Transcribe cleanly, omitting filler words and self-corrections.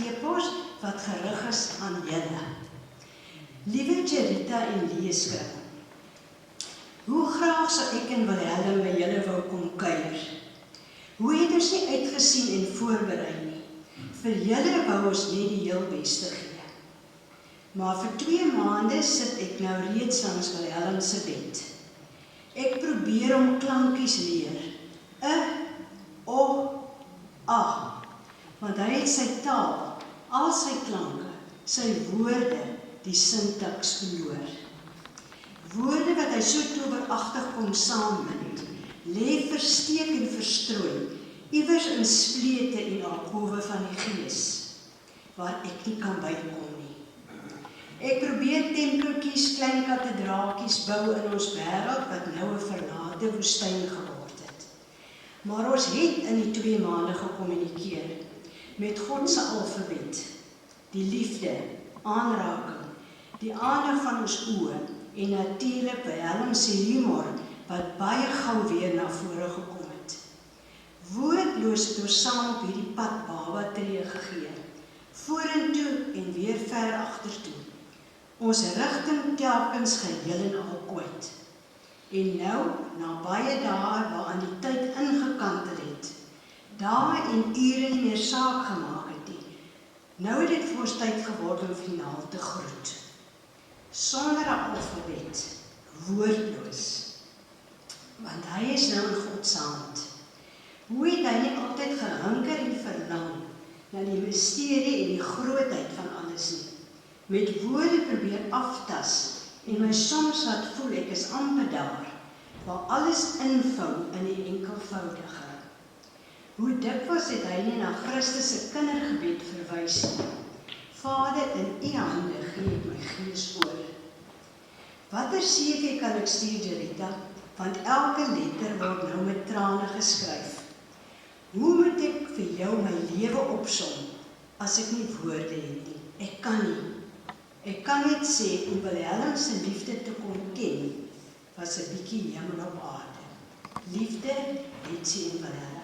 e-pos wat gerig is aan julle. Liewe Jerita en Leeskring, hoe graag sou ek en Wilhelm by julle wou kom kuier? Hoe het ons nie uitgesien en voorberei nie? Vir julle wou ons net die heel beste gee. Maar vir 2 maande sit ek nou reeds langs Wilhelm se bed. Ek probeer om klankies leer. O, a. Want hy het sy taal, al sy klanke, sy woorde, die syntaks verloor. Woorde wat hy so toweragtig kon saambind, lê versteek en verstrooi, iewers in splete en alkove van die gees, waar ek nie kan bykom nie. Ek probeer tempeltjies, klein kathedraaltjies bou in ons wêreld wat nou 'n verlate woestyn geword het. Maar ons het in die 2 maande gekommunikeer met God se alfabet, die liefde, aanraking, die aandag van ons oë en natuurlik Wilhelm se humor wat baie gou weer na vore gekom het. Woordloos het ons saam op hierdie pad baba tree gegee, vorentoe en weer ver agtertoe. Ons rigting telkens geheel en al kwyt. En nou, na baie dae waaraan die tyd ingekantel het, dae en ure nie meer saak gemaak het nie, nou het dit vir ons tyd geword om finaal te groet. Sonder 'n alfabet, woordloos. Want hy is nou in God se hand. Hoe het hy nie altyd gehinker en verlang na die misterie en die grootheid van alles nie? Met woorde probeer aftas en my soms laat voel ek is amper daar, waar alles invou in die enkelvoudige. Hoe dikwels het hy nie na Christus se kindergebed verwys nie. Vader, in u hande gee ek my gees oor. Watter seker kan ek stuur, Jerita, want elke letter word nou met trane geskryf. Hoe moet ek vir jou my lewe opsom, as ek nie woorde het nie? Ek kan nie. Ek kan net sê, om Wilhelm se liefde te kon ken, was 'n bietjie hemel op aarde. Liefde, Betsy en Wilhelm.